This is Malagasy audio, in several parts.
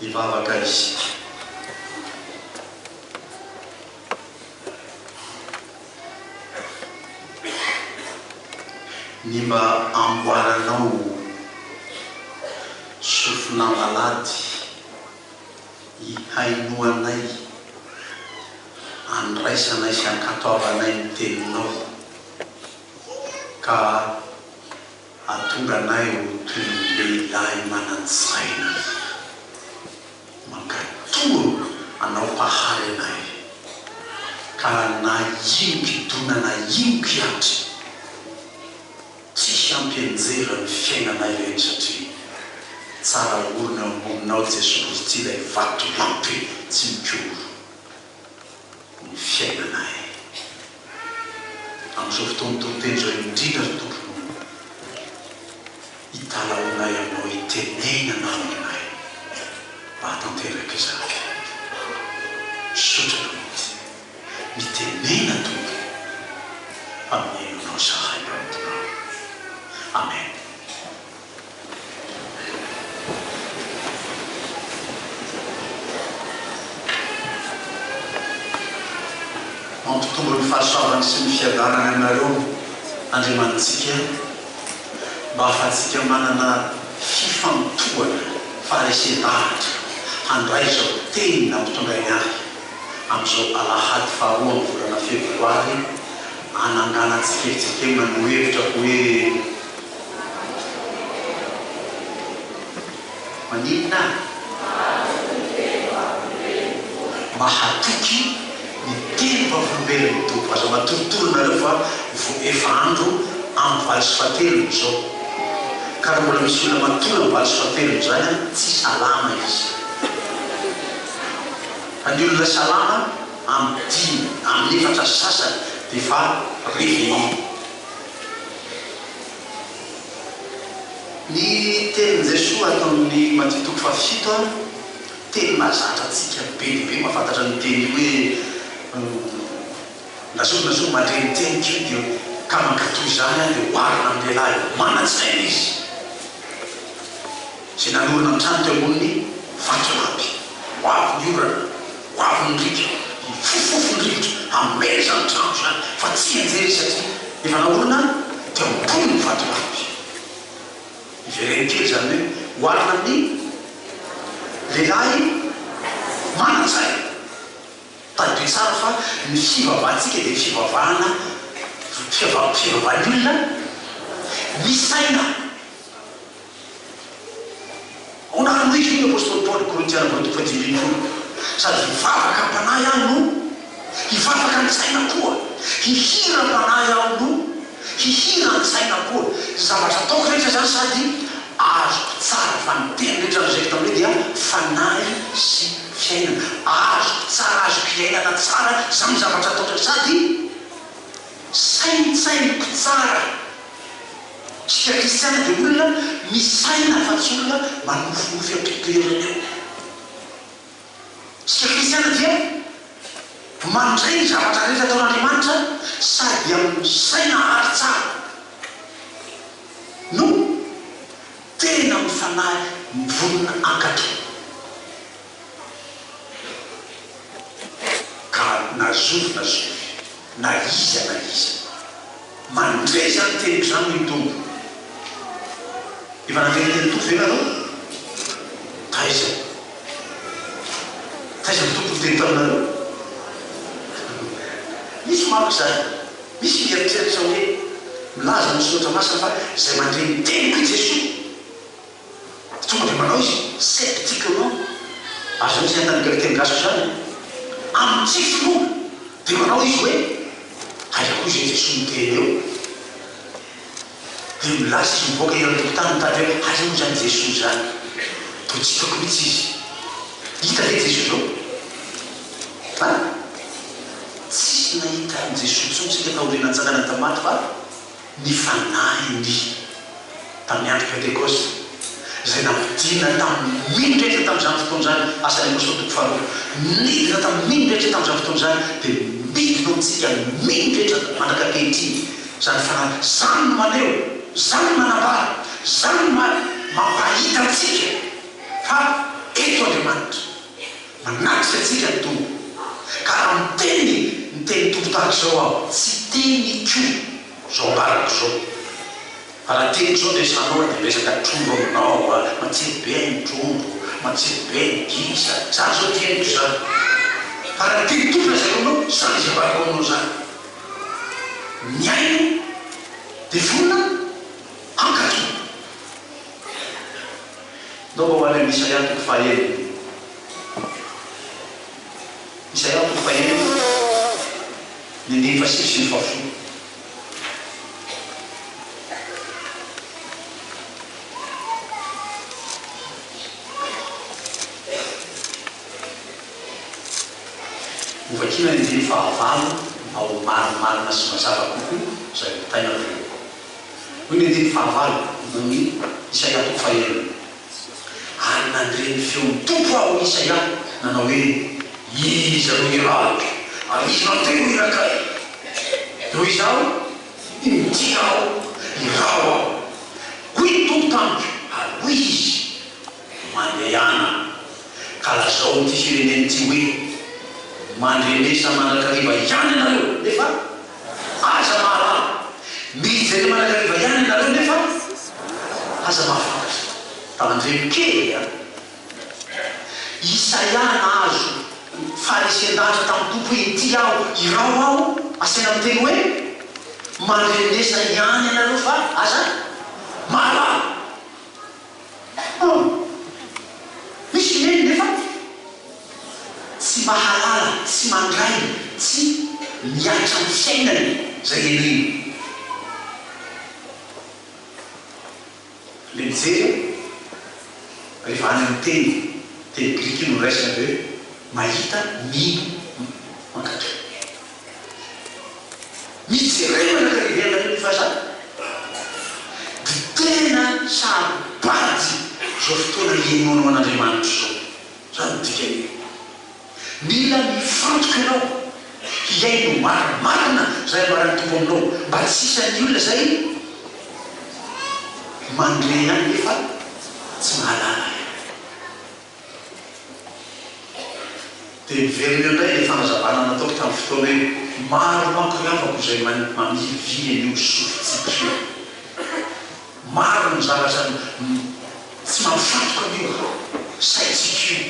ivavaka izy. Ny mba amboaranao sofina malady hainoanay andraisanay sy ankatoavanay ny teninao ka atonga anay ho toy ny lehilahy manan-tsaina mankatoro anao pahary anay ka na inoky dona na inoky atry tsisy ampianjera ny fiainanay reny satria tsara orona amboninao Jesosy ty ilay vato lampy tsy mikoro ny fiainanay amin'izao fotoana tonteny zao indrindra ny tompony hitalaonay aminao hitenenana aminay mba hatanteraka izany sotra mihitsy mitenena tompony amin'enonao sahay mbatonao. Amen. Mampitombo ny fahasoavany sy ny fiadanana anareo Andriamanitsika mba ahafahantsika manana fifantohana faharesedahatra handray zao teny nampitondrainy ahy amin'izao alahady faharoa amin'ny volana febroary anangana tsiketsika manohevitra hoe maninona mahatoky ny teny vavolombelony tompo aza matorotoro nareo fa efa andro amin'ny valo sy fahatelony zao ka raha mbola misy olona matory amin'ny valo sy fahatelony zany tsy salama izy fa ny olona salama amin'ny dimy amin'ny efatra sasany dia fa réveillé. Ny tenin' Jesosy ataon'ny Matthieu fafito teny mahazatra antsika be mahafantatra ny teny hoe nazonazo mandreny teny kio dia ka mankatoy izany dia hoarina amin'ny lehilahy manan-tsaina izy zay nanorina amin'ny trano teo amboniny vatolampy ho avy ny orana ho avy ny rika fofofo ny rivotra ameza ny trano zany fa tsy anjery satria efa naorina teo ambony ny vatolampy ivereny kely zany hoe hoarina amin'ny lehilahy manan-tsaina tadio tsara fa ny fivavahantsika dia fivavahana fivavahan'ny olona misaina onarano izy ny apôstôly Paoly Korintiana sady hivavaka am-panahy aho no hivavaka ny saina koa hihira am-panahy aho no hihira ny saina koa zavatra ataoko rehetra zany sady azoko tsara fa ny teny rehetra nozeko tamin'io dia fanahy sy fiainana azoko tsara azoko hiainana tsara zany zavatra ataoko sady saintsainiko tsara tsika kristiana dia olona misaina fa tsy olona manofofofy am-pitoerana eo tsika kristiana dia mandray ny zavatra rehetra ataon'Andriamanitra sady amin'ny saina ary tsara no tena mifanahy mivonona ankato ka nazovy na iza mandray zany teniko zany ny tombo efa nandray teny tombo ve nareo taiza ny tompo teny taminareo misy mako zany misy mieritreritra hoe milaza misotra masina fa zay mandray ny teniko i Jesosy tonga dia manao izy sceptiquement azany tsy antany teny gasiko zany amin'ny tsy finoana dia manao izy hoe aizako izy Jesosy miteny eo dia milaza izy mivoaka eo an-tokotany mitady hoe aizao zany Jesosy zany to tsy hitako mihitsy izy hita ve Jesosy zao tsisy nahita an' Jesosy tsony tsika taoriana antsangana tamaty fa ny fanahiny tamin'ny andro Pentekoste zay nampidina tamin'ny mindrehetra tamin'izany fotoana zany asany apôstôly toko faharoa nidina tamin'ny mindrehetra tamin'izany fotoana zany dia midina amintsika mindrehetra mandraka ankehitriny zany fanahy zany no maneho zany manambara zany mampahita antsika fa eto eto Andriamanitra manatitra antsika ny tombo ka raha miteny tombo tahaka izao aho tsy teny koa zao ambarako zao fa raha teny zao dia sanao dia resaka trombo aminao matsiro be ny trombo matsiro be ny gisa zany zao teniko zany fa raha teny tombo lazako anao zany izy ambarako aminao zany miaino dia vonona ankato ndao mba ho any Isaia toko fahaenina Isaia toko fahaenina ny fasivy sy ny fahafolo ovakina ny andiny fahavalo ao marimarina sy mazava kokoa zay taina vo hoy ny andiny fahavalo ny Isaia toko fahaenina ary nandreny feon'ny tompo aho Isaia nanao hoe izy aloha irahako ary izy nanteny ho irakay noho izaho intia aho iraho aho hoy ny tompo tamiko ary hoy izy mandehana ka lazao ty fireneny ty hoe mandrenesa manakariva ihany anareo nefa aza mahalala mijany manakariva ihany anareo nefa aza mahafantatra tamandremokely Isaia nahazo farisendatra tamin'ny tompo hoe ity aho irao aho asaina amiteny hoe mandrenesa ihany anareo fa aza mahalala misy neny nefa tsy mahalala tsy mandray tsy miatra ny fiainany zay eniny le mijery rehefa any amin'ny teny grika no raisina hoe mahita mino mankatra mijerena nakarivana fa zany di tena saribady zao fotoana ienoana an'Andriamanitra zao zany dikany mila mifantoka ianao hiaino marimarina zay ambarany tompo aminao mba tsisany olona zay mandre any nefa tsy mahalala dia miverina indray le fanazavana nataoko tamin'ny fotoana hoe maro manko riavako zay mamilivy an'io sofotsika maro ny zavatra tsy mampifantoka an'io saitsika io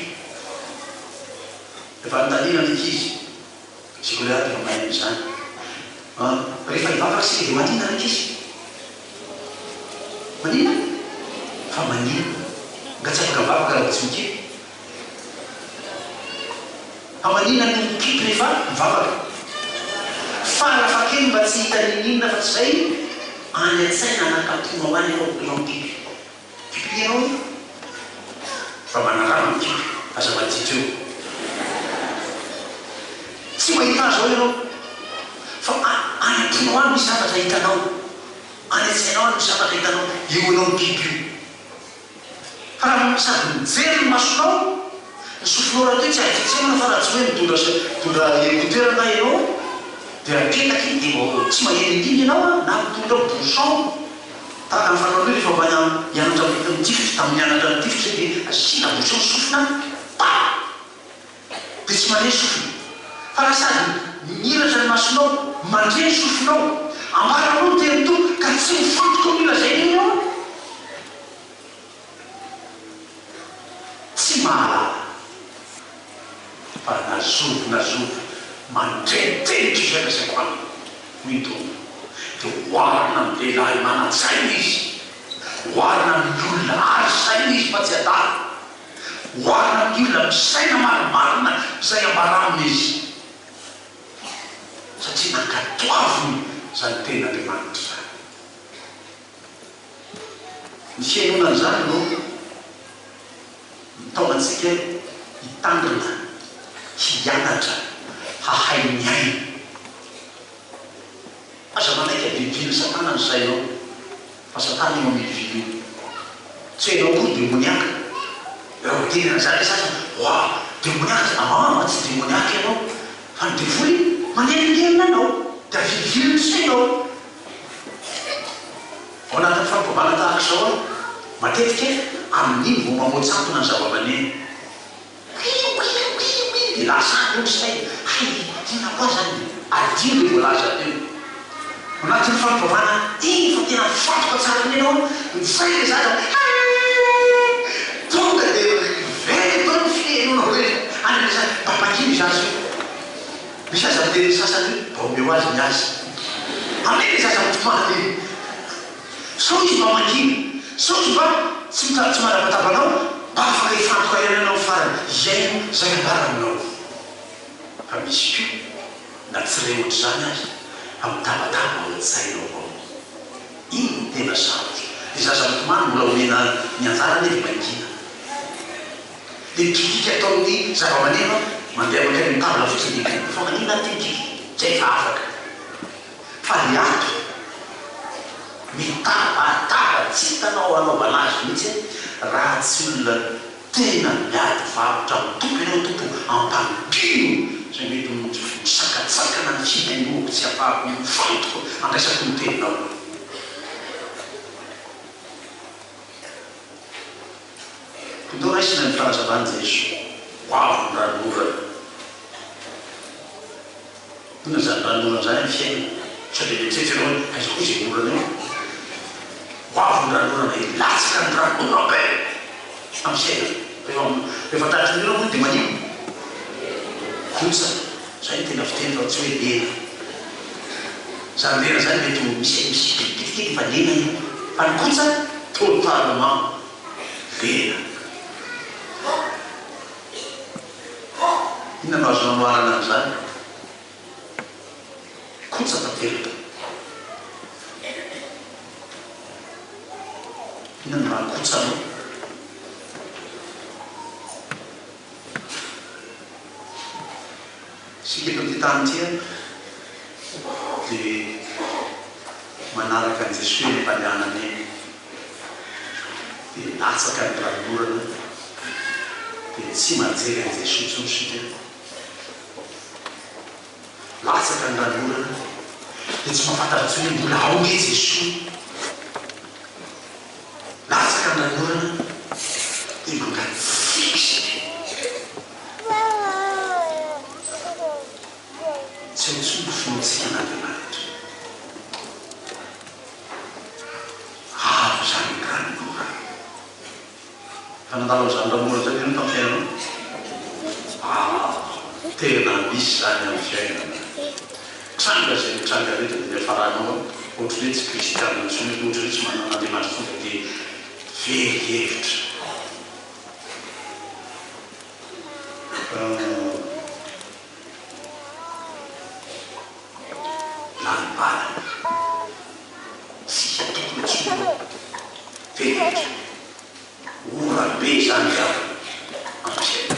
efa nitanina an'ankizy sikoleaty fa mahaino zany rehefa hivavaka sika dia manina an'ankizy manina fa manina nga tsy afaka mivavaka raha tsy mikipy fa manina ny mikipy rehefa mivavaka fa lafa kely mba tsy hitaninina fa tsy zay any an-tsaina anakatona ho any anao mikipy kipy ianao fa manarama mikipy aza maditra eo tsy mahita zao ianao fa anatona any misy zavatra hitanao any an-tsainao any misy zavatra hitanao io anao mikipy io fa raha sady mijery ny masonao ny sofinao raha toy tsy ahitritsehana fa raha tsy hoe mitondra écouteur na ianao dia apetaky dia tsy maheno indiny ianao na mitondra bouchon tahaka ny fanao rehefa mba hianatra mitifitra tamin'ny mianatra ny tifitra dia asina bouchon sofina pa dia tsy mandeha sofina fa raha sady miratra ny masonao mandre sofinao ambaranao ny teny to ka tsy mifantoka mila zay iny ao tsy mahalala fa nazovo mandreniteniky izy amizay ko any mitona dia hoarina amin'ny lehilahy manan-tsaina izy hoarina amin'ny olona azo saina izy fa tsy adala hoarina amin'ny olona misaina marimarina zay ambaramina izy satria nankatoaviny zany ten'Andriamanitra zany ny fiainonany zany no mitaonantsika hitandrina hianatra hahay miaina aza manaiky abibily satana ny sainao fa satana io amilivily io tsy hainao koa demoniaka raha hotenana zany sasa oa demoniaka tsy demoniaka ianao fa ny devoly manenonenina anao dia avilivily ny sainao ao anatin'ny fampivana tahaka zao matetika amin'iny vo mamoatsantona ny zava-maneno anosay hay tena koa zany adiny volaza teo anatin'ny fampivavana iny fa tena fantoka tsara ny anao mifay le zaza tonga de verytony fienonao hoe any zany papakiny zazy misy aza miteny sasany baomeo azy ny azy ameny zaza mitomany sao izy mba makiny sao izy mba tsy manapatapanao mba afaka ifantoka iananao farany iaino zay ambaraminao fa misy ko na tsy rehotra zany azy amitabataba osainao avao iny tena sarotra de zaza mitomany mbola omena ny anjara nefa mangina de kikika atao amin'ny zava-maneno mandeha makany mitavina fotsinika fa manina tikiky zay fa afaka fa ny ato mitabataba tsy hitanao anaovana azy mihitsy raha tsy olona tena miady varotra mitompo ianao tompo ampampino zay mety misakatsakana ny fiainoko tsy afahako mifantoko andraisako ny teninao tondao raisina ny farazavany jeso hoavy ny ranorana ina zany ranorana zany ny fiaina satria mitsetsyanao aizako izy orana io hoavy ny ranorana ilatsaka ny ranorana be amin'ny fiaina rehefa taratry nireo moa dia manimo kotsa zay tena fiteny fa tsy hoe lena zany lena zany mety misy pitikely fa lena io fa ny kotsa totalement lena ina no azo nanoarana an'izany kotsa tateloka ina no raha kotsanao sikito ty tany tia dia manaraka an' Jesosy ny mpanianany dia latsaka ny ranorana dia tsy manjery an' Jesosy tsosy latsaka ny ranorana dia tsy mahafantaratry hoe mbola ao e Jesosy latsaka ny ranorana dia mangany fiksy tsy otsombo finotsika n'Andriamanitra avo zany ny ranorana fa nandalo zany ranorana zany eno tamin'ny fiainanao tena misy zany amin'ny fiainana tranga zay mitranga rehetra dia miafaranao ohatra hoe tsy kristianina ntsony ohatra hoe tsy manan'Andriamanitra fonda dia very hevitra lanibala sika tokony tsoro veritra orabe zany ka ampiaina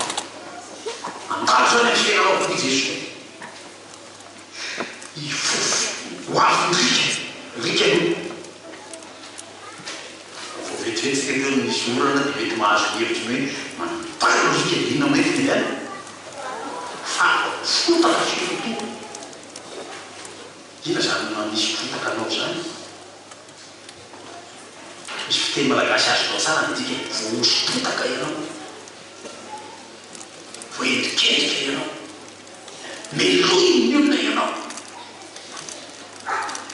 andalo zany amin'ny fiainanao koa ty Jesosy ifofo hoavin-drika rika io vo vetivetsika teo misy orana dia mety mahazo hevitra hoe manotano rika inona mety ny any fa fotaka fifotoa ina zany misy fotaka anao zany misy fiteny malagasy azonao tsara midika voosototaka ianao voendikendrika ianao meloiny ny olona ianao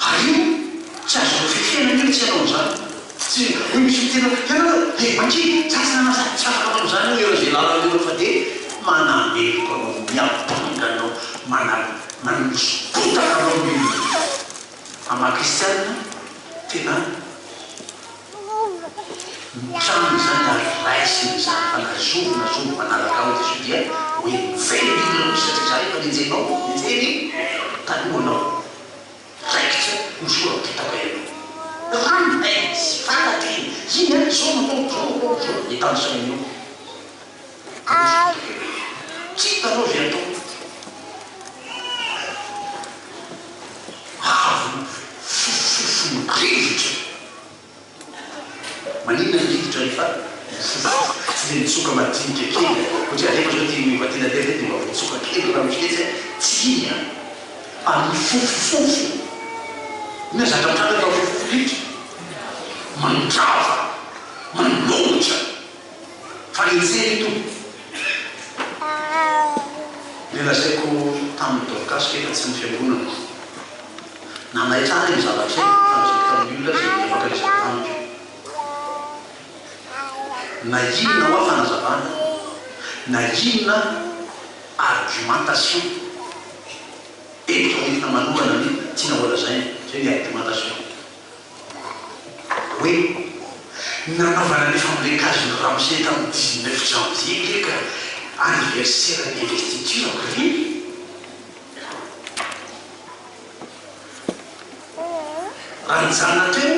ary io tsy azonao fefenany io tsy ianao zany tsy hoe misy fitena ianao manky sasana tsy afaka anao zany eo zay lalanao fa dia manameloko anao miabanga anao manosototaka anao ama-kristianina tena mitrano zany ary raisiny zany fa nazovo manaraka ao Jesosy dia hoe mively olona satria za rehefa nijenao mijeny tanoanao raikitra misorapotaka ianao rano sy falaky iny any zao natao hitany sainio tsy hitanao zay atao rivitra manina ny rivitra rehefa tsy le mitsoka madinika kely satria alefa zao ty mivatina tena dia mba mitsoka kely raha misy tia amin'ny fofofofo ina zakatranga tao fofofo rivitra mandrava manolotra fa nijery to lazaiko tamin'ny dorokasika efa tsy ny fiangonana nanaitsara ny zavatra fanazaka tamin'ny olona zay afaka resaka tamiko na inona hoa fanazavana na inona argumentation etonentina manorana ny tiana olazainy zay ny argumentation hoe nanaovana ny famolekazony ramose tamin'ny 19 janvier keka anniversaire d'investiture gri raha nijanona teo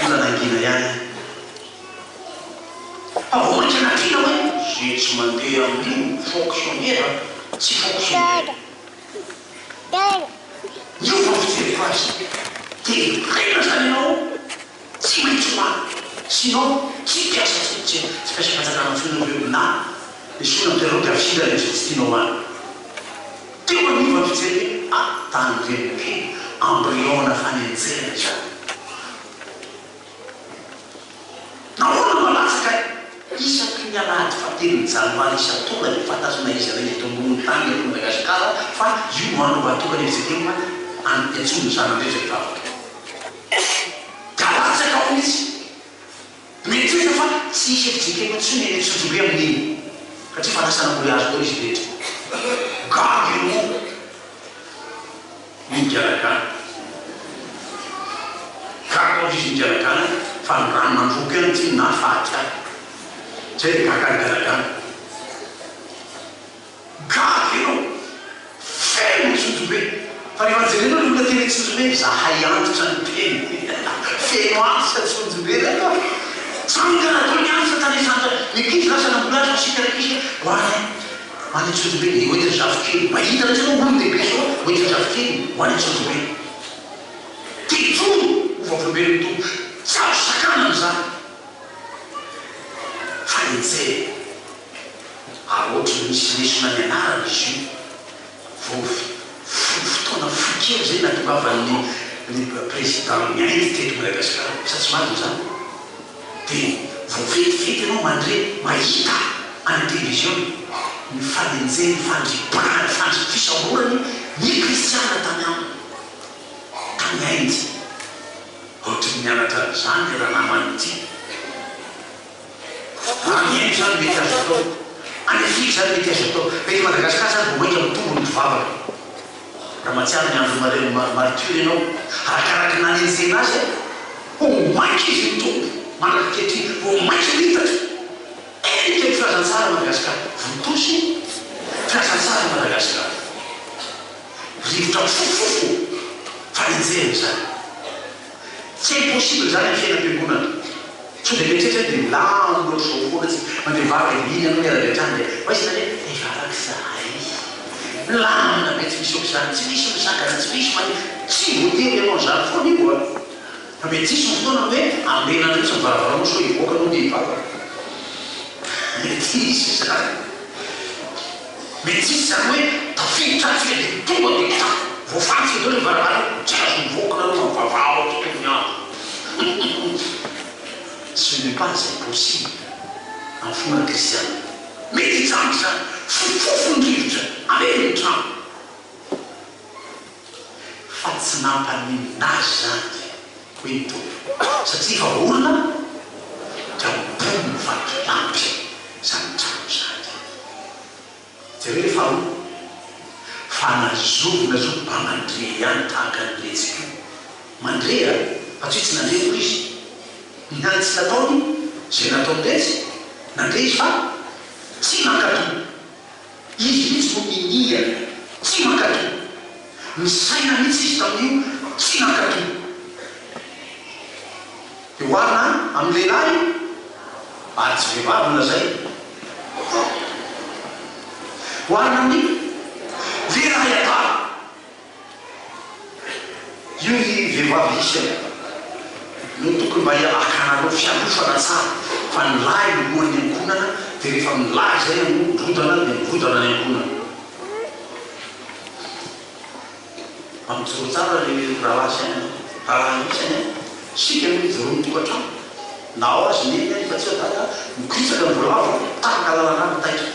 ola nangina ihany avomaika natrina hoe zay tsy mandeha amin'io fonctionnaire tsy fonctionnaire io fa fijereko azy dia rena zany ianao tsy maintsy hoany sinon tsy piasa tsy piasa fatsakana fina hoe na le sona amtereo piafira le tsy tianao hoany teo aniva fijery hoe tany renoke embryon fanenjena zany nahoana malatsaka isaky ny alady fatelo janoary isatona le fantasina izy reny eto ambony tany eto Madagasikara fa io manovatokana ezetema antsony zanandrezaka vavaka dalatsaka ao izy mety hoe fa tsy isy fijekena tsony eny tsotsobe amin'iny satria fanasana mboly azo koa izy rehetra gagy ro migarakana gaga izy migarakana fa nyrano mandroky any ty na faty any zay le gagagaragana gagy ro feno tsotsobe fa rehefa jerena le olona tena tsotsobe zahay antitra ny teny feno antitra tsotsobe reka sangana to ny antitra tanesanta mikizy lasa nambolatra sika rekisy hoany hoany tsotsobe de hoetiny zavokely mahita ratsy anao olo dehibe so hoetiny zavokely hoany tsotsobe titony ovavolombelony tombo tsaro sakana am'izany fa enjey aohatry misy lesona ny anarana izy io fotoana fokely zay natongavany président miainty teto Madagasikara sa tsy mariny zany dia voavetivety anao mandre mahita any télévision ny fanenjeny fandribana fisamborany ny kristiana tany aminy tany ainty ohatry mianatra zany raha namany ty miaino zany mety azo atao any Afrique zany mety azo atao mety Madagasikara zany vo mainka mitombo ny vavaka raha matsiary ny andro mareo marture ianao arakaraky nanenjena azy ho mainka izy mitombo manaka ketry ho mainka mitatra enika ny firazantsara Madagasikara votosy firazantsara Madagasikara rivotra fofofo fanenjeny zany tsy impossible zany ny fiainam-piangonana so de metrehtra de lambo loatra zao foana tsy mandevaka iny anao miarabetrany de oisina le evarak zahay lamina mety misy oky zany tsy misy misakana tsy misy many tsy voatery ianao zany foana io a fa mety tsisy ny fotoana hoe ambena andretsy mivaravarano so ivoaka anao ny vava mety isy zany mety tsisy zany hoe tafiditra de tonga de ta voafantsy deo le varavara tsy azo mivoaka nanao mavavao tontony andro ce n'est pas impossible en fomba kristiana mety hijango zany fofofony rivotra ameny ny trano fa tsy nampanininazy zany hoe mitombo satria fa olona da mibony mivarotra lampy zany trano zany jereo le faharoa fanazovina zo mba mandre ihany tahaka ny letsika mandrea fa tsy hoe tsy nandre ko izy niany tsy nataony zay nataony retsy nandre izy fa tsy mankato izy mihitsy no minia tsy mankato ny saina mihitsy izy tamin'io tsy mankato de hoarina amin'ny lehilahy ary tsy vehivavy na zay hoarina amin'ny verahay atara io ny vehivavy isy no tokony mba akanareo fialofana tsara fa ny lahy no moany ankonana dia rehefa milahy zay rodana dia mivodana ny ankonana amitsoro tsara le rahalasy any raha isany sika no joro mitokatrano na ao azy neny fa tsy ho dada mikrisaka ny voalavo tahaka lalana taitra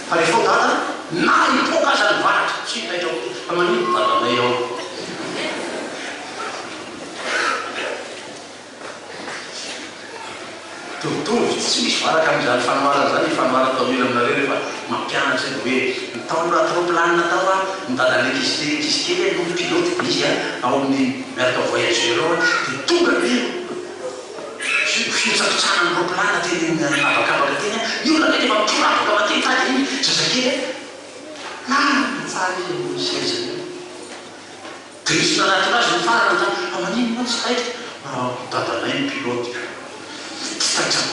fa rehefa ho dada na ipoka aza ny varatra tsy hitaitra fa manino dadanay ao tovitovy tsy misy varaka am'izany fanoarana zany fanoarana atao mila aminareo rehefa mampianatra hoe nitao roplanina tao a midada l'électricité kely no pilote izy ao amin'ny miaraka voyageur ao dia tonga be fitsakitsana ny roplanina teny avakavaka teny io na rehefa mikorapaka matentady iny zazakely tsara izy sezany dia misy nanatinazy ny farana zany fa manino moa tsy haitra dadanay ny pilote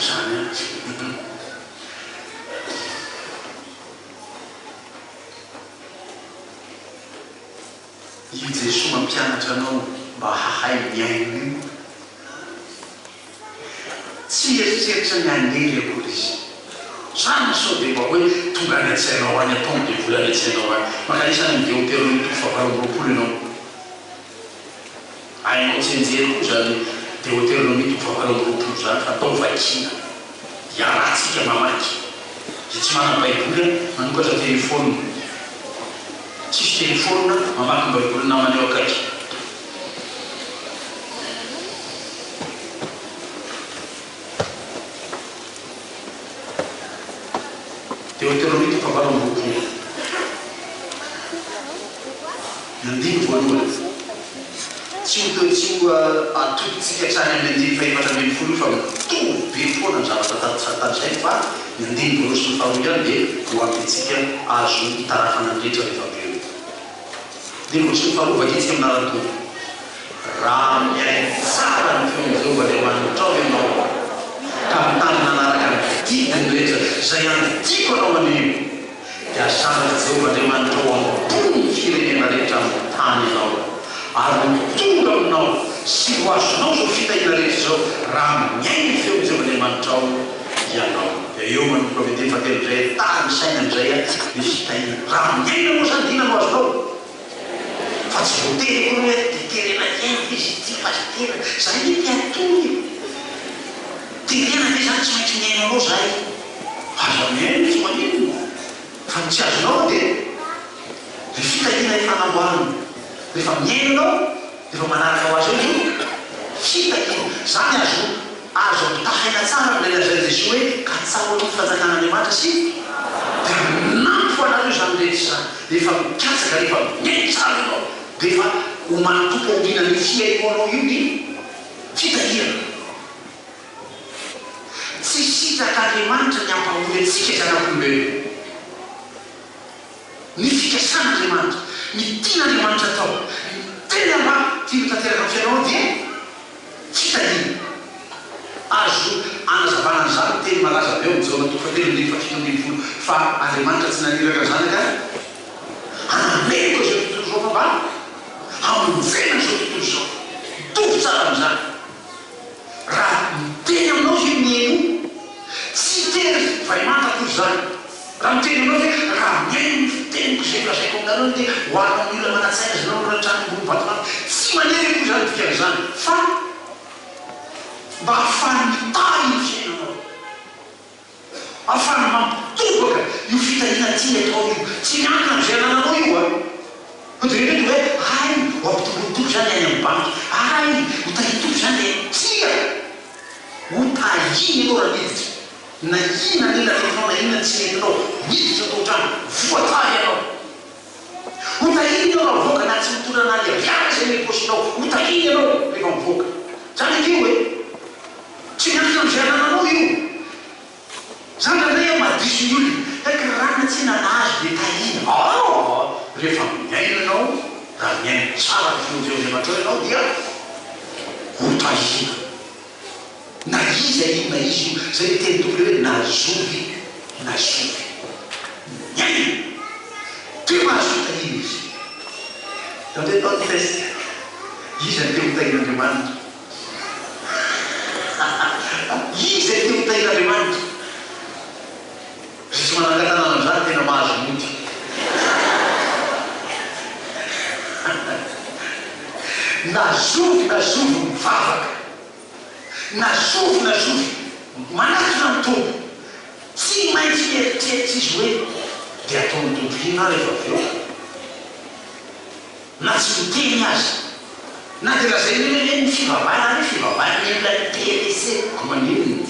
zany io Jesosy mampianatra anao mba hahay miaina io tsy eritseritra ny anely akory izy zany sao dia mba hoe tonga any an-tsainao any ataony dia vola any an-tsainao any maka isany ny Deutéronome toko faharoapolo ianao ainao tsenjery koa zany Deutéronome toko faharoapolo zany fa atao vakina iarahantsika mamaky dia tsy manam-baiboly manokatra telefôna tsisy telefôna mamaky baiboly namany eo akaiky Deutéronome toko faharoapolo andiny voalohany tsy atokotsika trany amin'ny andiny faefatra ambin'ny folo fa mitovy be foana ny zavatra tantizay fa ny andiny voalohany sy ny faharoa ihany dia ho ampitsika azo tarafanandrehetra rehefa be eo dia voalohany sy ny faharoa vakitsika amin'aratory raha miainy tsara ny feon'ny Jehovah trao ianao ka mitany manaraka ny didiny rehetra zay andidiko anao anio dia asara Jehovah Andriamanitra ao ambony firenena rehetra amin'ny tany ianao ary mitonga aminao sy ho azonao zao fitahina rehetra zao raha miainy feo Jehovah Andriamanitra ao ianao dia eo man'ny profety fatelo zay tany saina am'izay ny fitahina raha miaina moa zany dina no azonao fa tsy voatery koa hoe diterena iaina izy ty pasitera zay ny tiatoy terena ve zany tsy maintsy miaina anao zay aza miaina tsy manino fa tsy azonao dia ny fitahina efa namboarina rehefa miaina anao rehefa manaraka ho azy eo io fitahina zany azo amitahaina tsara nlay lazay Jesosy hoe katsao aloha fanjakan'Andriamanitra sy dia nampy ho anareo zany rehetra zany rehefa mikatsaka rehefa miaina tsara ianao dia efa ho manotompo omina ny fiainao anao io ny fitahina tsy sitak'Andriamanitra ny ampahory antsika zanak'olombelona ny fikasan'Andriamanitra ny tian'Andriamanitra atao ny tena mba tiany tanteraka ny fiainao dia fitahina azo anazavana an'izany teny malaza be eo Jona toko fatelo andiny fafito ambin'ny folo fa Andriamanitra tsy naniraka zanaka anameko zao tontolo zao fambany amonjena zao tontolo zao mitovy tsara amin'izany raha miteny aminao zay miaino tsy tery vaimanta-kory zany raha miteny aminao hoe raha miaino ny fiteniko zay lazaiko aminareo dia hoanao mila manatsaina zanao ratrany ambony vatomany tsy manery koa zany dikany zany fa mba ahafany mitahy ny fiainanao ahafany mampitobaka io fitahina ty atao io tsy miankina am'izay anananao io a dia rehetra hoe ay ho ampitobotobo zany any amin'ny banky ay ho tahitobo zany tia ho tahiny anao raha miditra na ina nina tetinao na inona tsy nentinao miditra atao trano voatahy ianao ho tahiny anao raha voaka na tsy mitondra analy aviara zay ny posinao ho tahiny anao rehefa mivoaka zany akeo hoe tsy miankina am'izay anananao io zany ranay madiso ny olona eka rana tsy nanazy dia tahina rehefa miaina anao raha miaina tsara ny fionjeo ianao dia ho tahina na izy ino na izy io zay teny tompony hoe nazovy miaina teo mahazo tahina izy da hoe tao ny test izy any teo tahin'Andriamanitra izy any teo tahin'Andriamanitra sy manangatanana am'izany tena mahazo mody nazovy mivavaka nazovy manatona ny tompo tsy maintsy eritreritry izy hoe dia ataony tompohina rehefa avy eo na tsy miteny azy na dia lazay ny fivavahana hoe fivavahana ilay TLC komaniny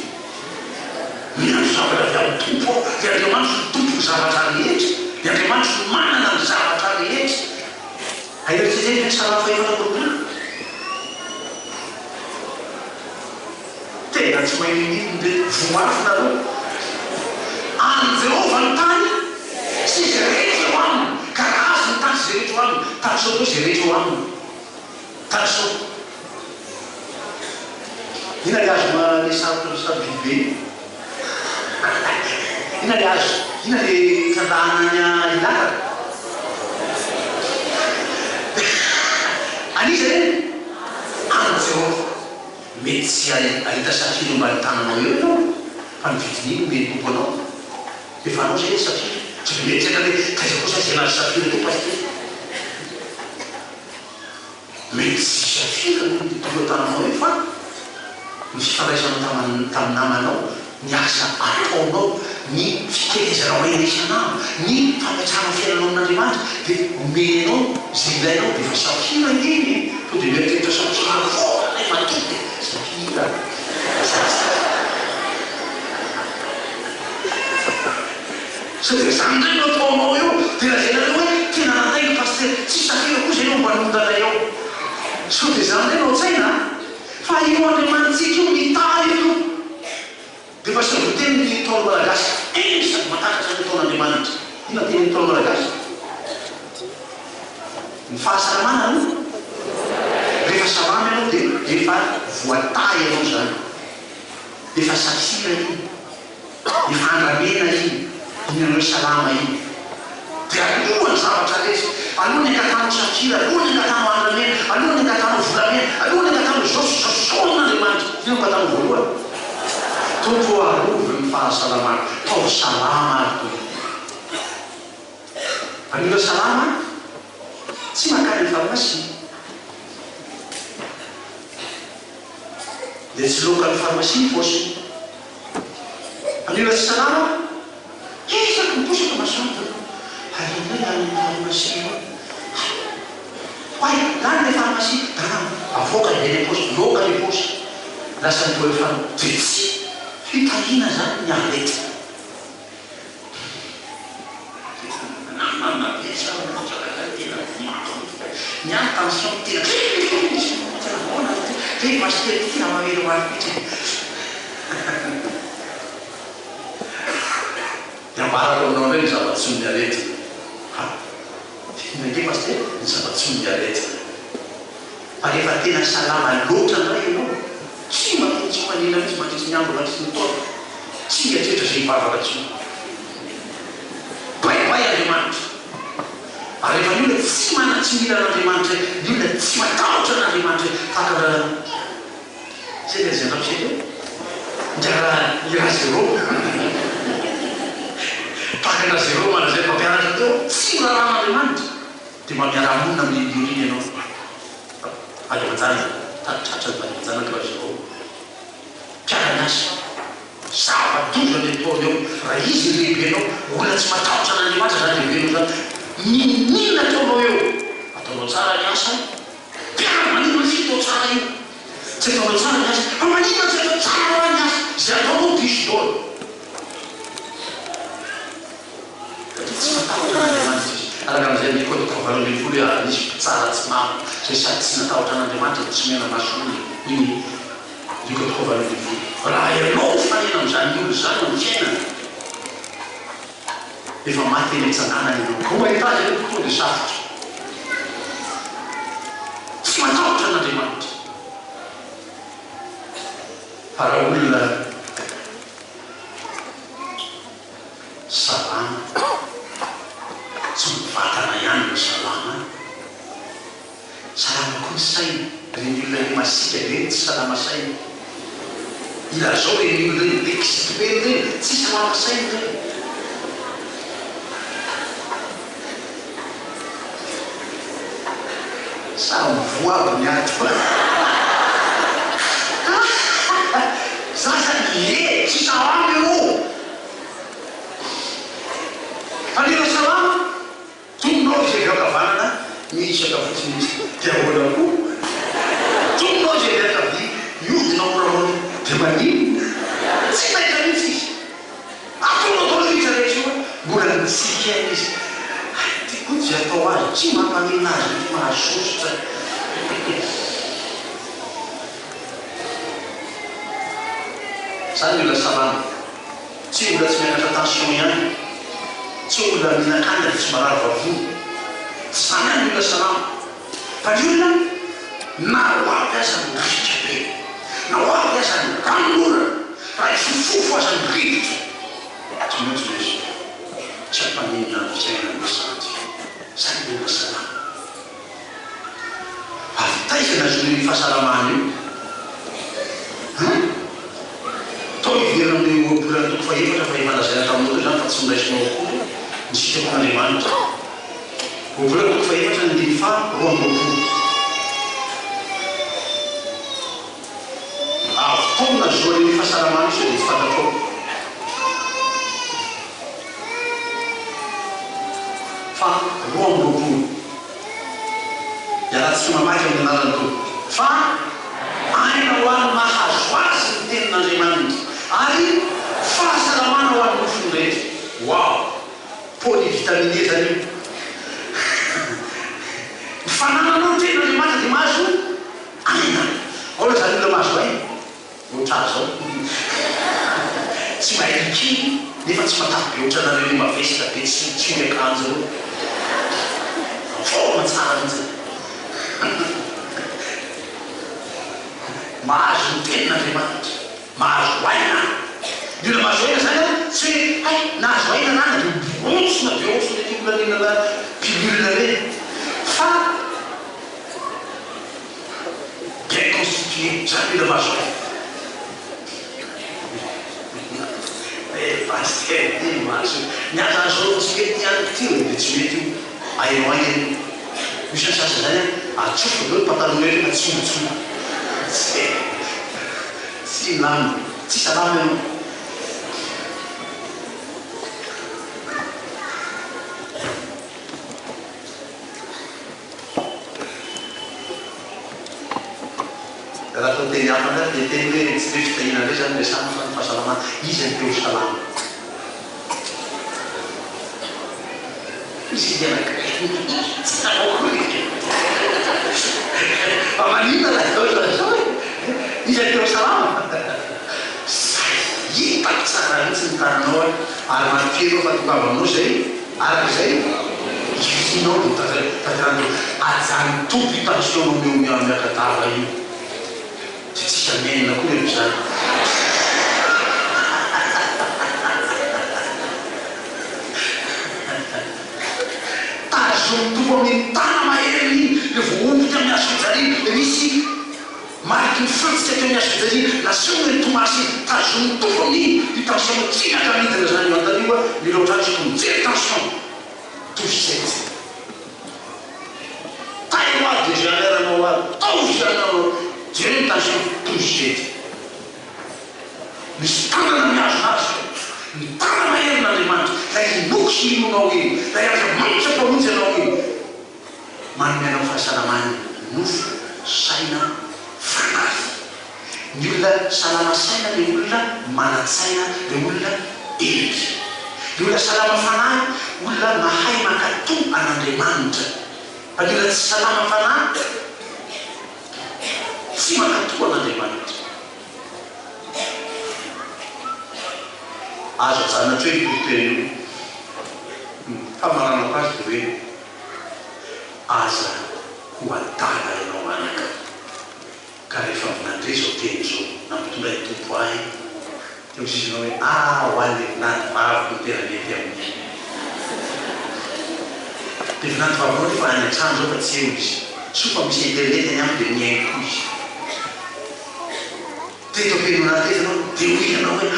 miandro zavatra avy amin'ny tompo ao dia Andriamanitra no tompo ny zavatra rehetra dia Andriamanitra no manana ny zavatra rehetra aeritseizay ny Salamo fahefarambola tena tsy mahininy dia voafina aloha any Jehova ny tany sy izay rehetra ho aminy ka azy ny tany sy izay rehetra ho aminy tanysao koa izay rehetra ho aminy tanysao ina le azo le sary bibe ina le azo ina le tandahana ilaka aniza reny any Jehova mety tsy ahita safiro mbany tananao eo ianao fa mividin'iny mety tompo anao efa anao zay safiro tsy mety tena hoe taiza kosa zay anazy safiro to pasteur mety tsy safiro ny tompo tananao eo fa ny fifandraisana tamin'ny namanao ny asa ataonao ny fitekezanao rehesanao ny fampiatsana fiainanao amin'Andriamanitra dia omenao zay ilainao dia efa safira iny to dia mieritretra safira foana matoty safira sady zany ndray no ataonao eo dia lazanareo hoe tena natainy pasteur tsy safira koa zay no mba nondana eo so dia zany ndray no tsaina fa io Andriamanitsika io mitary io dia fa sy voateny ny taona malagasy sady matakatra ny taon'Andriamanitra ina teny ny taona malagasy ny fahasalamana no rehefa salama ianao dia efa voatay ianao zany efa safira iny efa andramena iny iny anao salama iny dia alohany zavatra rehetra alohany angatanao safira alohany angatanao andramena alohany angatanao volamena alohany angatanao zaoson'Andriamanitra ino angatanao voalohany tompo arovy ny fahasalamana tao salama ary anila salama tsy makany ny farmasia dia tsy loka ny farmasia ny posy anila tsy salama isaky miposaka masoto arinay any farmasia hoay lany le farmasia dana avoaka ny le posy loka ny posy lasa ny toefa dia tsy fitahina zany ny arety ny attention tena fe pasteur tina mamelo maripitra dia ambarako aminao ndray ny zava-tsy ny arety inake pasteur ny zava-tsy ny arety fa rehefa tena salama loatra ndray ianao tsy manina mitsy mandritsy ny andro mandritsy ny taona tsy miatrehitra zay mivavaka tsy baibay Andriamanitra ary rehefa ny olona tsy manana tsy mila n'Andriamanitra ny olona tsy matahotra n'Andriamanitra fakara zay dia zay andrapizay teo njara ira zéro fakana zéro mana zay mampianatra teo tsy miraran'Andriamanitra dia mamiara-monina amin'ny bioliny ianao adramanjana tratra adramanjana kira zéro piarany azy zava-doza ny ataony eo raha izy ny lehibenao olona tsy matahotra n'Andriamanitra zany lehibenao zany ninina ataonao eo ataonao tsara ny asa piara manino ny fitao tsara io tsy ataonao tsara ny asa fa manino tsy atao tsara ny asa zay ataonao diso daolo tsy matahotra n'Andriamanitra izy arakan'izay ny code provalony folo nisy tsara tsy mamo zay sady tsy natahotra n'Andriamanitra tsy mena masony iny ny code provalony folo raha ianao fanena am'izany olo zany amin'ny fiainana efa maty eny mitsanana ianao ko mahita azy eo tonga dia safotra tsy matahotra n'Andriamanitra fa raha olona salama tsy mivatana ihany no salama salama koa ny saina reny olona ny masika reny tsy salama saina ila zao reny olona reny l'expert reny tsy salama saina reny samy voabo ny ato za zany tsy salama io Fanena salama tombonao izay viakavanana miisaka fotsiny izy dia ahoana koa tombonao izay viakavy miodina moramora dia manino tsy mahita mihitsy izy ataonao tao rehetra rehetra io mbola mitsika izy ty koa tsy atao azy tsy mampanina azy ty mahasosotra zany mila salama tsy mbola tsy mianatra tension ihany tsy mbola minakanya tsy marary vavony zany any mila salama fa ny olona na hoavy aza ny rika be na hoavy aza ny ranon'olona raha ifofofo aza ny rivotra tsy maintsy izy tsy ampanina ny fiaina ny santy zany mila salama avitaizana zony fahasalamana io tao iverina amin'ny obolana toko faefatra fa ifalazaina tamin'olo zany fa tsy miraisinao koa ny sitako andriamanitra obolana toko faefatra ny dimy fa roa ambopolo avitaona zoan'ny fahasalamana iso dia fantatao fa roa ambopolo iaraha tsy mamaky amin'ny anarany to fa aina ho any mahazo azy ny tenin'andriamanitra ary fahasalamana ho any nofony rehetra wow polyvitamine zany io fanananao ny tenin'andriamanitra dia mahazo aina aola zany olona mahazo aina oatra zao tsy mahaiky nefa tsy matavy be ohatranareo ny mavesitra be tsy miakanjo reo forma tsara mihitsy mahazo ny tenin'andriamanitra mahazo aina ny olona mahazo aina zany tsy hoe ay nahazo aina nana dia ontsona be ontsona ty olaninana pilule reny fa bien constitué zany olona mahazo aina pasteur ty mahazo miazazao tsy mety ihany ty dia tsy mety io ainao ainy misy sasa zany atsofa beo pantalon rehetra tsontsona tsy lamy tsy salama ianao raha tao teny hafana dia teny hoe tsy be fitahina ndray zany le samy fa ny fahasalamana izy ny teo salama izy ianakay tsy taoko fa manina raha tao zao izy ny teo salama hitako tsara mihitsy ny tananao ary manokero fa tokavanao zay arak'izay izinao no tatirandreo ajany tompo tension meo miakatava io tsy tsika menina koa eo zany tazomy tompo amin'ny tana maheriny le voombotra amin'ny asojary le misy mariky ny fotitsy ateo amin'ny asojary lasona ny tomasy tazomy tompo amin'ny tension tsinaka midina zany io antanioa miloatratsiko mijery tension tosety taino aby de généranao aby tao généranao jery ny tension tosety misy tanana miazo azy ny tana maherin'andriamanitra lay noky inonao iny lay aza manitra mpamonjy anao iny manomenao fahasalamany nofo saina fanahy ny olona salama saina le olona manatsaina le olona eriky ny olona salama fanahy olona mahay makato an'andriamanitra fa ny olona tsy salama fanahy tsy makato an'andriamanitra azo zanatra hoe ipotery io famaranako azy dia hoe aza ho adala ianao anaka ka rehefa minandre zao teny zao nampitondra ny tompo ahy teo sisinao hoe hoan'ny vinany vavy no tena mety amin'ny dia vinany vavinao nefa any an-trano zao fa tsy eo izy sofa misy internet any amiko dia miainy koa izy tetopenonatetanao dia ho ianao hoe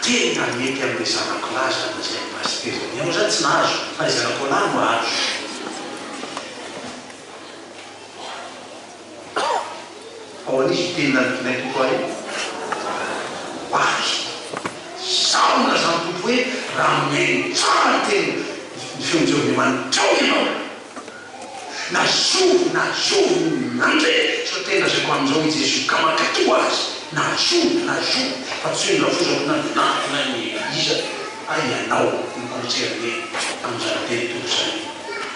tena mety amin'ny zanako laza na zay pasteur ianao zany tsy nahazo fa le zanako lahy no azo ao an'izy tenina ny tompo ahy ay zaho na zany tompo hoe raha miainy tsara ny teny manao ianao na zovy nandeha so tena zay ko amizao i Jesu ka makato azy na zovy fa tsy hoe nafozana iza ay ianao nikolotserane am'zarateny topo zay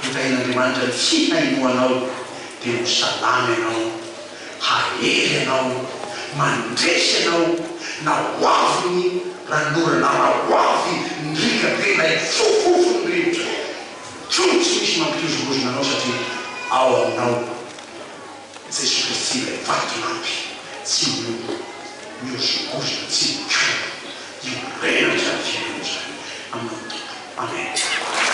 nitahin'Andriamanitra ny tsy hainoanao dia ho salamy ianao hahery ianao mandresy ianao na hoavy ny ranorana na hoavy ndrika tena fofofo ny rivotra tsy misy mampitozongozona anao satria ao aminao Jesu Kristy ilay vatolampy tsy miozongozona tsy mikono io rena zany fiaino zany amin'ny Tompo. Amen.